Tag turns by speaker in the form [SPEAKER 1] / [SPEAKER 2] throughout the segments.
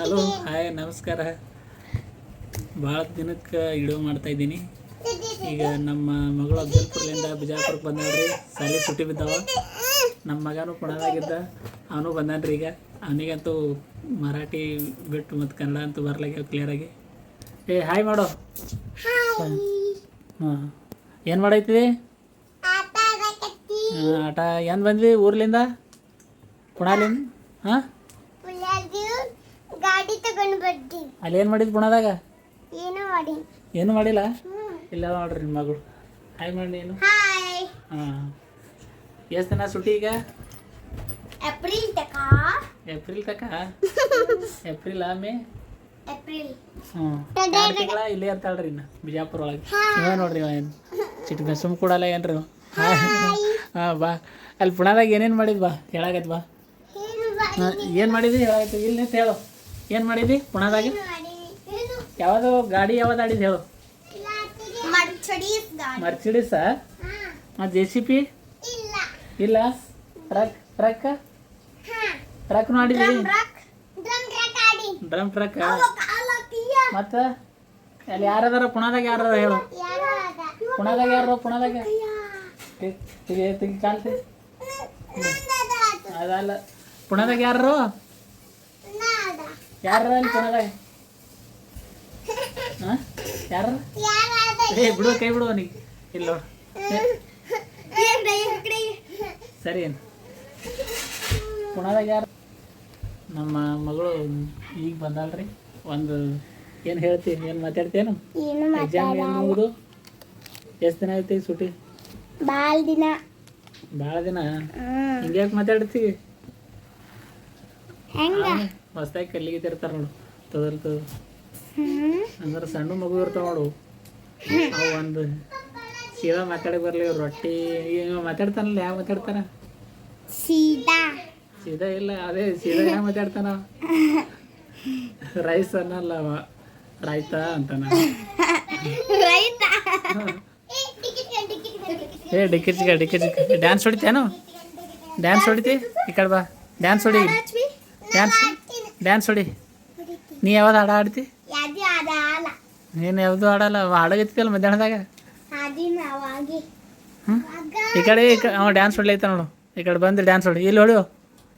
[SPEAKER 1] Hello hi ನಮಸ್ಕಾರ. ಭಾಳ ದಿನಕ್ಕೆ ವಿಡಿಯೋ ಮಾಡ್ತಾಯಿದ್ದೀನಿ. ಈಗ ನಮ್ಮ ಮಗಳು ಅಫಜಲ್ಪುರ್ಲಿಂದ ಬಿಜಾಪುರಕ್ಕೆ ಬಂದಾಳ್ರಿ. ಶಾಲೆ ಸುಟ್ಟಿ ಬಿದ್ದಾವ. ನಮ್ಮ ಮಗನೂ ಪುಣದಾಗಿದ್ದ, ಅವನು ಬಂದಾನ್ರಿ. ಈಗ ಅವನಿಗಂತೂ ಮರಾಠಿ ಬಿಟ್ಟು ಮತ್ತು ಕನ್ನಡ ಅಂತೂ ಬರ್ಲಾಗ್ಯಾವ ಕ್ಲಿಯರಾಗಿ. ಹಾಯ್ ಮಾಡೋ. ಹಾಂ, ಏನು ಮಾಡೈತಿದಿ? ಆಟ ಏನು ಬಂದ್ವಿ ಊರ್ಲಿಂದ, ಪುಣಾಲಿಂದ? ಹಾಂ,
[SPEAKER 2] ಗಾಡಿ ತಗೊಂಡು ಬರ್ತೀನಿ.
[SPEAKER 1] ಅಲ್ಲಿ ಏನು ಮಾಡಿದ್ದು ಪುಣದಾಗ?
[SPEAKER 2] ಏನು
[SPEAKER 1] ಮಾಡಿಲ್ಲ. ಇಲ್ಲ ನೋಡ್ರಿ ನಿಮ್ಮ ಮಗಳು. ಹಾಯ್ ಮಾಡಿ ನೀನು.
[SPEAKER 2] ಹಾಯ್.
[SPEAKER 1] ಹಾಂ, ಎಷ್ಟು ದಿನ ಸುಟ್ಟಿ ಈಗ?
[SPEAKER 2] ಏಪ್ರಿಲ್ ತಕ.
[SPEAKER 1] April May
[SPEAKER 2] April.
[SPEAKER 1] ಹ್ಞೂ, 2 ತಿಂಗಳ ಇಲ್ಲೇ ಇರ್ತಾಳ್ರಿ ಇನ್ನು ಬಿಜಾಪುರ ಒಳಗೆ. ಇವ ನೋಡ್ರಿ ಇವ ಏನು ಚಿಟ್ಟ ಸುಮ್ ಕೊಡಲ್ಲ ಏನ್ರಿ. ಹಾಂ ಬಾ. ಅಲ್ಲಿ ಪುಣದಾಗ ಏನೇನು ಮಾಡಿದ್ ಬಾ ಹೇಳಾಗತ್ ಬಾ. ಏನು ಮಾಡಿದ್ವಿ ಹೇಳಾಗತ್ತೆ. ಇಲ್ಲಿ ನಿಂತು ಹೇಳು, ಏನು ಮಾಡಿದ್ವಿ ಪುಣದಾಗ? ಯಾವುದು ಗಾಡಿ ಯಾವ್ದು ಆಡಿದ್ದು ಹೇಳು. ಮರ್ಸಿಡೀಸ? ಮತ್ತು JCB ಇಲ್ಲ. ಟ್ರಕ್ನು ಆಡಿದ್ವಿ. Drum truck. ಮತ್ತು ಅಲ್ಲಿ ಯಾರದಾರ ಪುಣದಾಗ? ಯಾರದಾರ ಹೇಳು. ಪುಣದಾಗ ಯಾರು? ಪುಣದಾಗ ತೆಗಿ ಕಾಲ್ತಿ. ಅದಲ್ಲ, ಪುಣದಾಗ ಯಾರು? ಯಾರ ಅಲ್ಲಿ ಪುಣದಾಗ? ಹಾಂ, ಯಾರು? ಬಿಡು, ಕೈ ಬಿಡು ಅವನಿಗೆ. ಇಲ್ಲ ನೋಡು. ಸರಿ. ಏನು ಪುಣದಾಗ ಯಾರು? ನಮ್ಮ ಮಗಳು ಈಗ ಬಂದಾಳ್ರಿ. ಒಂದು ಏನು ಹೇಳ್ತೀನಿ, ಏನು ಮಾತಾಡ್ತೇನು? ಎಕ್ಸಾಮ್ ಏನು ಮುಗಿದು ಎಷ್ಟು ದಿನ ಆಯ್ತು ಈಗ ಸುಟಿ? ಭಾಳ ದಿನ. ಹಿಂಗ್ಯಾಕೆ ಮಾತಾಡ್ತೀವಿ? ಹೊಸ್ದಾಗಿ ಕಲ್ಲಿಗಿರ್ತಾರೆ ನೋಡು, ತದಲ್ ಅಂದ್ರೆ ಸಣ್ಣ ಮಗು ಇರ್ತಾವ ನೋಡು. ಅವು ಒಂದು ಸೀದಾ ಮಾತಾಡಕ್ಕೆ ಬರಲಿ. ರೊಟ್ಟಿ ಮಾತಾಡ್ತಾನಲ್ಲ, ಯಾವ ಮಾತಾಡ್ತಾನ? ಸೀದಾ ಇಲ್ಲ, ಅದೇ ಸೀದಾ ಯಾವ ಮಾತಾಡ್ತಾನ? ರೈಸ್ ಅನ್ನಲ್ಲ, ರಾಯ್ತ ಅಂತಾನ. ಡಿಕ್ಕಿ ಡ್ಯಾನ್ಸ್ ಹೊಡಿತೇನು? ಡ್ಯಾನ್ಸ್ ಹೊಡಿತಿ? ಈ ಕಡೆ ಬಾ, ಡ್ಯಾನ್ಸ್ ಹೊಡಿ. ಡ್ಯಾನ್ಸ್ ಹೊಡಿ. ನೀ ಯಾವ್ದು ಹಾಡ ಆಡ್ತಿ? ನೀನು ಯಾವುದು ಆಡಲ್ಲ. ಹಾಡಾಗತ್ತಿಲ್ಲ ಮಧ್ಯಾಹ್ನದಾಗ. ಈ ಕಡೆ ಅವ ಡ್ಯಾನ್ಸ್ ಹೊಡ್ಲೈತ ನೋಡು. ಈ ಕಡೆ ಬಂದು ಡ್ಯಾನ್ಸ್ ಹೊಡಿ. ಇಲ್ಲಿ ಹೊಡಿಯೋ,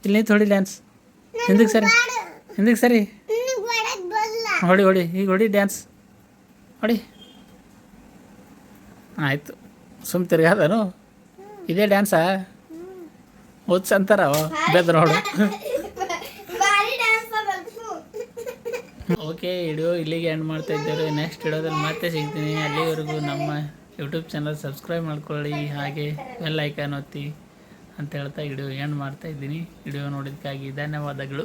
[SPEAKER 1] ಇಲ್ಲಿ ನಿಂತು ಹೊಡಿ ಡ್ಯಾನ್ಸ್. ಹಿಂದಕ್ಕೆ ಸರಿ ಹೊಡಿ. ಈಗ ಹೊಡಿ ಡ್ಯಾನ್ಸ್ ಹೊಡಿ. ಆಯಿತು, ಸುಮ್ ತಿರ್ಗಾದನು. ಇದೇ ಡ್ಯಾನ್ಸಾ? ಹುಚ್ಚ ಅಂತಾರ ಬೆದ್ ನೋಡು. ಓಕೆ, ವಿಡಿಯೋ ಇಲ್ಲಿಗೆ ಎಂಡ್ ಮಾಡ್ತಾ ಇದ್ದೇವೆ. ನೆಕ್ಸ್ಟ್ ವಿಡಿಯೋದಲ್ಲಿ ಮತ್ತೆ ಸಿಗ್ತೀನಿ. ಅಲ್ಲಿವರೆಗೂ ನಮ್ಮ ಯೂಟ್ಯೂಬ್ ಚಾನಲ್ ಸಬ್ಸ್ಕ್ರೈಬ್ ಮಾಡ್ಕೊಳ್ಳಿ, ಹಾಗೆ ಬೆಲ್ ಐಕಾನ್ ಒತ್ತಿ ಅಂತ ಹೇಳ್ತಾ ವಿಡಿಯೋ ಎಂಡ್ ಮಾಡ್ತಾ ಇದ್ದೀನಿ. ವಿಡಿಯೋ ನೋಡಿದ್ದಕ್ಕಾಗಿ ಧನ್ಯವಾದಗಳು.